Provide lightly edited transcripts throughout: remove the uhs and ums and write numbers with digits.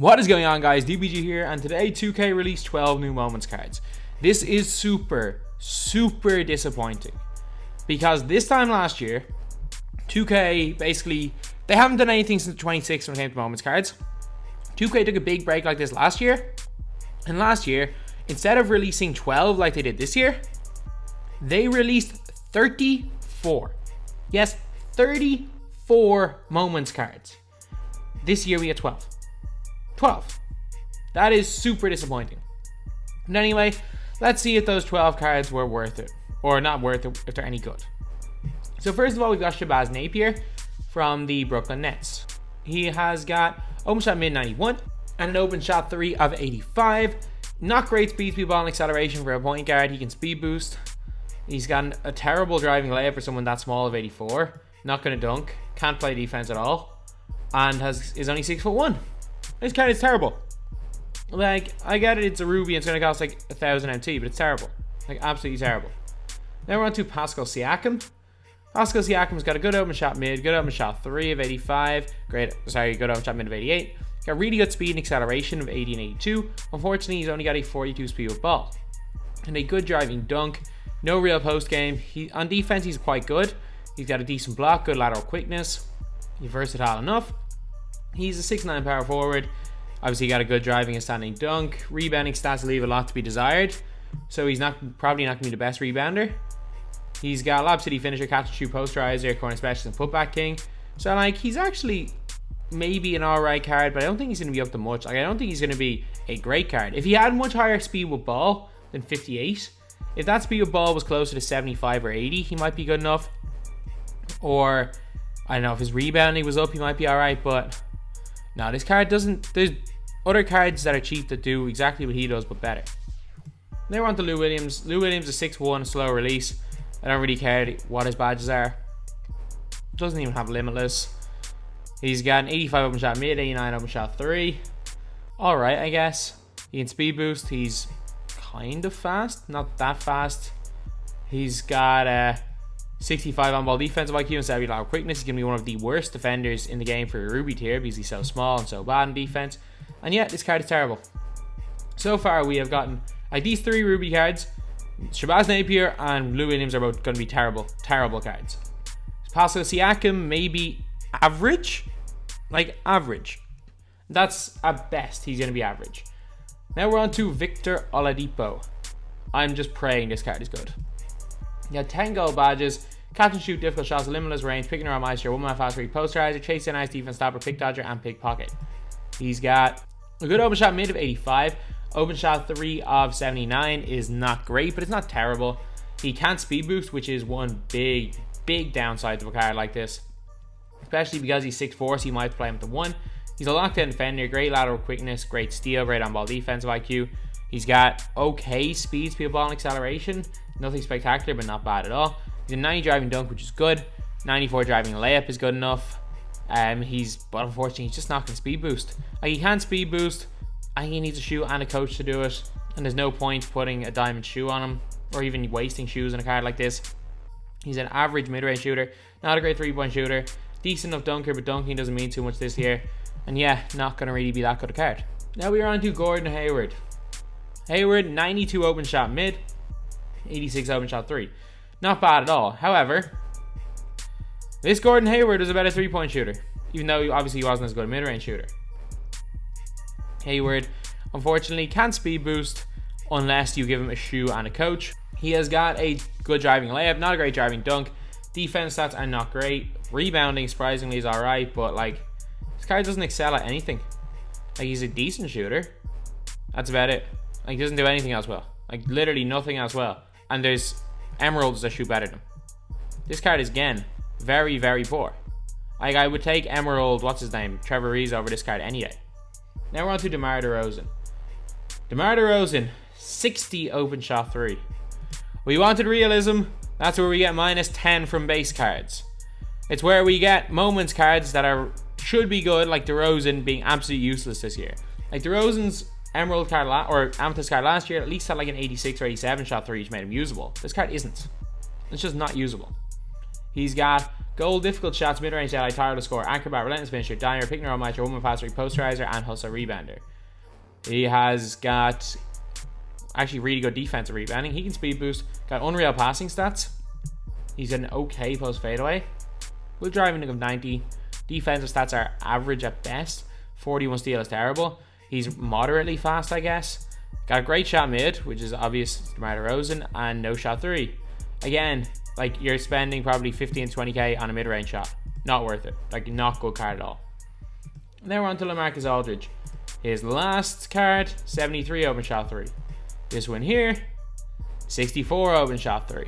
What is going on, guys? DBG here, and today 2K released 12 new moments cards. This is super disappointing because this time last year 2K basically, they haven't done anything since 26 when it came to moments cards. 2K took a big break like this last year, and last year, instead of releasing 12 like they did this year, they released 34. Yes, 34 moments cards. This year we get 12. That is super disappointing. But anyway, let's see if those 12 cards were worth it, or not worth it, if they're any good. So first of all, we've got Shabazz Napier from the Brooklyn Nets. He has got open shot mid 91 and an open shot 3 of 85. Not great speed ball and acceleration for a point guard. He can speed boost. He's got a terrible driving layup for someone that small of 84. Not going to dunk. Can't play defense at all. And is only 6'1". This card is terrible. Like, I get it, it's a ruby and it's going to cost like 1,000 MT, but it's terrible. Like, absolutely terrible. Now we're on to Pascal Siakam. Pascal Siakam's got a good open shot mid, good open shot 3 of 85. Good open shot mid of 88. Got really good speed and acceleration of 80 and 82. Unfortunately, he's only got a 42 speed with ball. And a good driving dunk. No real post game. On defense, he's quite good. He's got a decent block, good lateral quickness. He's versatile enough. He's a 6'9" power forward. Obviously, he got a good driving and standing dunk. Rebounding stats leave a lot to be desired. So he's probably not going to be the best rebounder. He's got a Lob City finisher, catch and shoot, posterizer, corner specialist, and putback king. So like, he's actually maybe an alright card, but I don't think he's going to be up to much. Like, I don't think he's going to be a great card. If he had much higher speed with ball than 58, if that speed with ball was closer to 75 or 80, he might be good enough. Or I don't know, if his rebounding was up, he might be alright, but no, this card doesn't. There's other cards that are cheap that do exactly what he does, but better. Then we're on to Lou Williams. Lou Williams is 6'1", slow release. I don't really care what his badges are. Doesn't even have limitless. He's got an 85 open shot mid, 89 open shot 3. Alright, I guess. He can speed boost. He's kind of fast, not that fast. He's got a 65 on ball defensive IQ and 70 lateral quickness. He's going to be one of the worst defenders in the game for a Ruby tier because he's so small and so bad in defense. And yet, this card is terrible. So far, we have gotten like these 3 Ruby cards. Shabazz Napier and Lou Williams are both going to be terrible cards. Pascal Siakam, maybe average? Like, average. That's at best, he's going to be average. Now we're on to Victor Oladipo. I'm just praying this card is good. He had 10 gold badges, catch and shoot, difficult shots, limitless range, pick and roll maestro, 1-man fast break, posterizer, chase in ice, defense stopper, pick dodger, and pickpocket. He's got a good open shot mid of 85. Open shot 3 of 79 is not great, but it's not terrible. He can't speed boost, which is one big downside to a card like this. Especially because he's 6'4", so you might play him to 1. He's a lockdown defender, great lateral quickness, great steal, great on-ball defensive IQ. He's got okay speed ball and acceleration. Nothing spectacular, but not bad at all. He's a 90 driving dunk, which is good. 94 driving layup is good enough. But unfortunately, he's just not going to speed boost. Like, he can't speed boost. I think he needs a shoe and a coach to do it. And there's no point putting a diamond shoe on him, or even wasting shoes in a card like this. He's an average mid-range shooter. Not a great 3-point shooter. Decent enough dunker, but dunking doesn't mean too much this year. And yeah, not going to really be that good a card. Now we are on to Gordon Hayward. Hayward, 92 open shot mid, 86 open shot 3. Not bad at all. However, this Gordon Hayward was a better 3-point shooter, even though obviously he wasn't as good a mid-range shooter. Hayward, unfortunately, can't speed boost unless you give him a shoe and a coach. He has got a good driving layup, not a great driving dunk. Defense stats are not great. Rebounding, surprisingly, is alright, but like, this card doesn't excel at anything. Like, he's a decent shooter. That's about it. Like, he doesn't do anything else well. Like, literally nothing else well. And there's emeralds that shoot better than him. This card is, again, very poor. Like, I would take emerald, what's his name, Trevor Rees over this card any day. Now we're on to DeMar DeRozan. DeMar DeRozan, 60 open shot 3. We wanted realism. That's where we get -10 from base cards. It's where we get moments cards that should be good, like DeRozan being absolutely useless this year. Like, DeRozan's emerald card or amethyst card last year at least had like an 86 or 87 shot 3, which made him usable. This card isn't. It's just not usable. He's got Gold, difficult shots, mid-range Jedi, tireless score, acrobat, relentless finisher, diner, pick and roll matcher, woman passer, posterizer, and hustle rebounder. He has got actually really good defensive rebounding. He can speed boost. Got unreal passing stats. He's got an okay post fadeaway. Will driving of 90. Defensive stats are average at best. 41 steal is terrible. He's moderately fast, I guess. Got a great shot mid, which is obvious, DeMar DeRozan, and no shot three. Again, like, you're spending probably 15 to 20k on a mid-range shot. Not worth it. Like, not good card at all. And then we're on to LaMarcus Aldridge. His last card, 73 open shot 3. This one here, 64 open shot 3.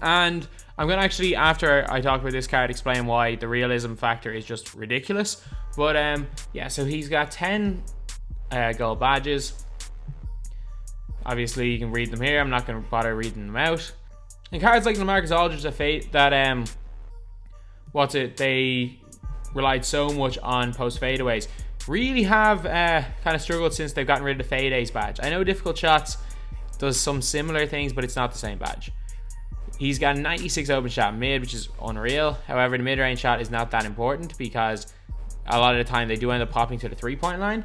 And I'm going to actually, after I talk about this card, explain why the realism factor is just ridiculous. But yeah, so he's got 10 gold badges. Obviously, you can read them here. I'm not going to bother reading them out. And cards like LaMarcus Aldridge they relied so much on post fadeaways. Really have kind of struggled since they've gotten rid of the fade ace badge. I know difficult shots does some similar things, but it's not the same badge. He's got a 96 open shot mid, which is unreal. However, the mid-range shot is not that important because a lot of the time they do end up popping to the 3-point line.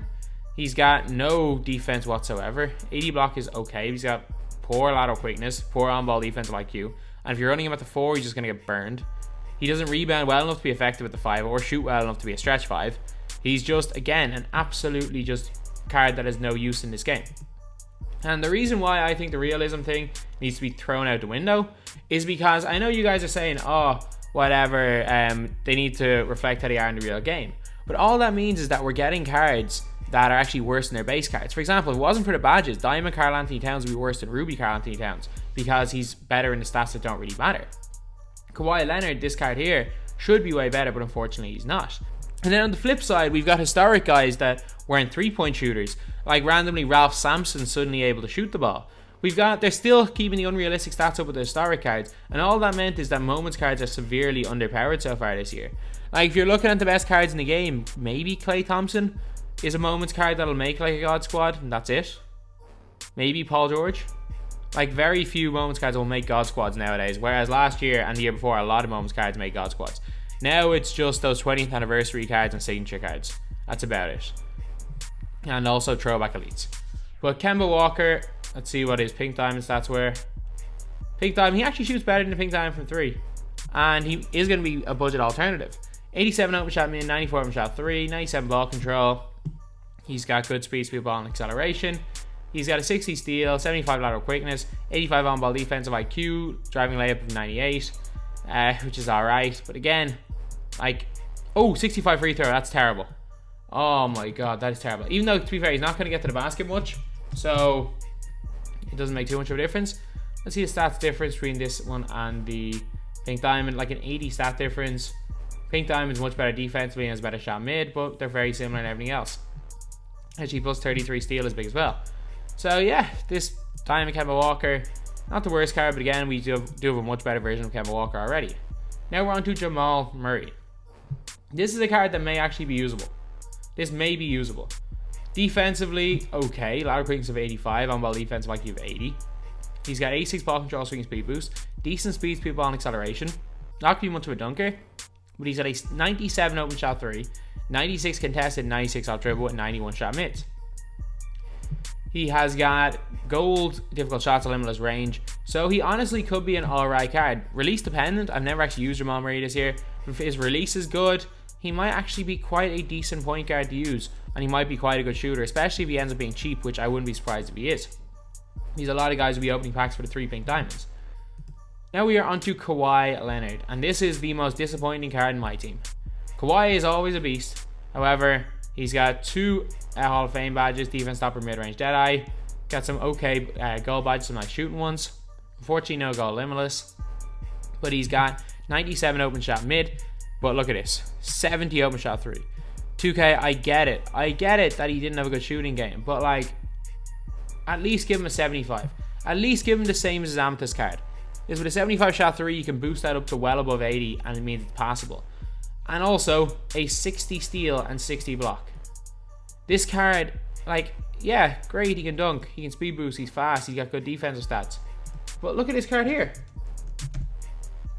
He's got no defense whatsoever. 80 block is okay. He's got poor lateral quickness, poor on-ball defensive IQ. And if you're running him at the 4, he's just going to get burned. He doesn't rebound well enough to be effective at the 5 or shoot well enough to be a stretch 5. He's just, again, an absolutely just card that has no use in this game. And the reason why I think the realism thing needs to be thrown out the window is because I know you guys are saying, oh, whatever, they need to reflect how they are in the real game. But all that means is that we're getting cards that are actually worse than their base cards. For example, if it wasn't for the badges, Diamond Karl Anthony Towns would be worse than Ruby Karl Anthony Towns because he's better in the stats that don't really matter. Kawhi Leonard, this card here, should be way better, but unfortunately he's not. And then on the flip side, we've got historic guys that weren't 3-point shooters, like randomly Ralph Sampson suddenly able to shoot the ball. They're still keeping the unrealistic stats up with the historic cards, and all that meant is that moments cards are severely underpowered so far this year. Like, if you're looking at the best cards in the game, maybe Klay Thompson is a moments card that'll make like a God Squad, and that's it. Maybe Paul George. Like, very few moments cards will make God Squads nowadays, whereas last year and the year before, a lot of moments cards made God Squads. Now it's just those 20th anniversary cards and signature cards. That's about it. And also throwback elites. But Kemba Walker, let's see what his pink diamond stats were. Pink diamond, he actually shoots better than the pink diamond from 3. And he is going to be a budget alternative. 87 open shot mid, 94 open shot 3, 97 ball control. He's got good speed ball and acceleration. He's got a 60 steal, 75 lateral quickness, 85 on ball defensive IQ, driving layup of 98, which is alright. But again, like, 65 free throw, that's terrible. Oh my god, that is terrible. Even though, to be fair, he's not going to get to the basket much, so it doesn't make too much of a difference. Let's see the stats difference between this one and the pink diamond. Like an 80 stat difference. Pink diamond is much better defensively and has better shot mid, but they're very similar in everything else. Actually, plus 33 steal is big as well. So yeah, this Diamond Kemba Walker, not the worst card, but again, we do have a much better version of Kemba Walker already. Now we're on to Jamal Murray. This is a card that may actually be usable. This may be usable. Defensively, okay. Lateral quickness of 85, on-ball defensive IQ of 80. He's got 86 ball control, swing speed boost, decent speed ball and acceleration. Not going to be much of a dunker, but he's got a 97 open shot 3, 96 contested, 96 off dribble, and 91 shot mids. He has got gold difficult shots, a limitless range, so he honestly could be an alright card. Release dependent, I've never actually used Jamal Murray this year, but if his release is good, he might actually be quite a decent point guard to use, and he might be quite a good shooter, especially if he ends up being cheap, which I wouldn't be surprised if he is. There's a lot of guys who will be opening packs for the 3 pink diamonds. Now we are on to Kawhi Leonard, and this is the most disappointing card in my team. Kawhi is always a beast. However, he's got 2 Hall of Fame badges, defense stopper, mid-range Deadeye. Got some okay goal badges, some nice shooting ones. Unfortunately, no goal limitless. But he's got 97 open shot mid. But look at this, 70 open shot 3. 2K, I get it that he didn't have a good shooting game. But like, at least give him a 75. At least give him the same as his Amethyst card. Because with a 75 shot 3, you can boost that up to well above 80, and it means it's passable. And also, a 60 steal and 60 block. This card, like, yeah, great, he can dunk, he can speed boost, he's fast, he's got good defensive stats. But look at this card here.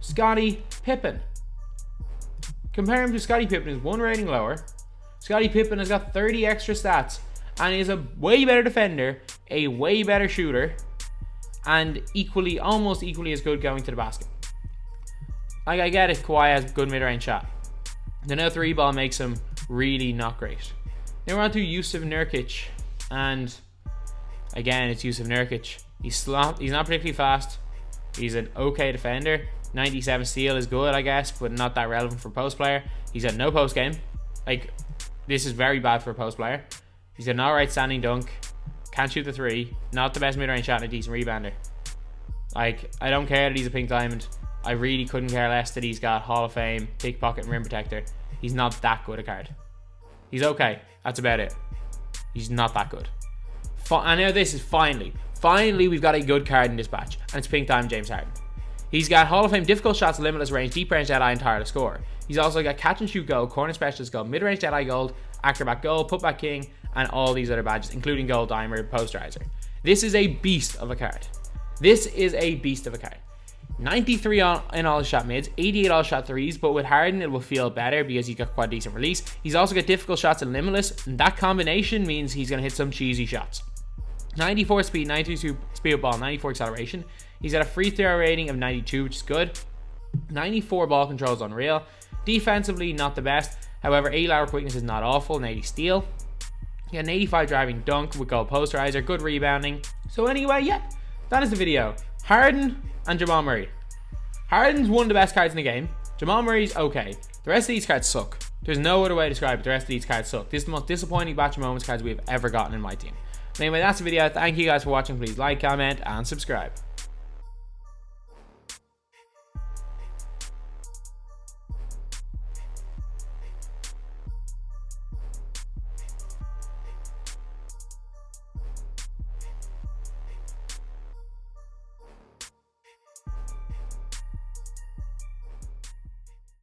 Scottie Pippen. Compare him to Scottie Pippen, who's 1 rating lower. Scottie Pippen has got 30 extra stats, and is a way better defender, a way better shooter, and almost equally as good going to the basket. Like, I get it, Kawhi has a good mid-range shot. The no 3 ball makes him really not great. Then we're on to Jusuf Nurkic, and again, it's Jusuf Nurkic. He's not particularly fast. He's an okay defender. 97 steal is good, I guess, but not that relevant for a post player. He's got no post game. Like, this is very bad for a post player. He's got an alright standing dunk. Can't shoot the 3. Not the best mid-range shot and a decent rebounder. Like, I don't care that he's a pink diamond. I really couldn't care less that he's got Hall of Fame, pickpocket, and rim protector. He's not that good a card. He's okay. That's about it. He's not that good. And now this is finally we've got a good card in this batch, and it's pink diamond James Harden. He's got Hall of Fame difficult shots, limitless range, deep range Jedi, and tireless score. He's also got catch and shoot gold, corner specialist gold, mid range Jedi gold, acrobat gold, putback king, and all these other badges, including gold dimer, posterizer. This is a beast of a card. 93 in all his shot mids, 88 all shot threes, but with Harden it will feel better because he's got quite a decent release. He's also got difficult shots and limitless, and that combination means he's going to hit some cheesy shots. 94 speed, 92 speed of ball, 94 acceleration. He's got a free throw rating of 92, which is good. 94 ball control is unreal. Defensively, not the best. However, 80 lateral quickness is not awful, and 80 steal. He had an 85 driving dunk with gold posterizer, good rebounding. So anyway, yeah, that is the video. Harden and Jamal Murray. Harden's one of the best cards in the game. Jamal Murray's okay. The rest of these cards suck. There's no other way to describe it. The rest of these cards suck. This is the most disappointing batch of moments cards we've ever gotten in my team. Anyway, that's the video. Thank you guys for watching. Please like, comment, and subscribe.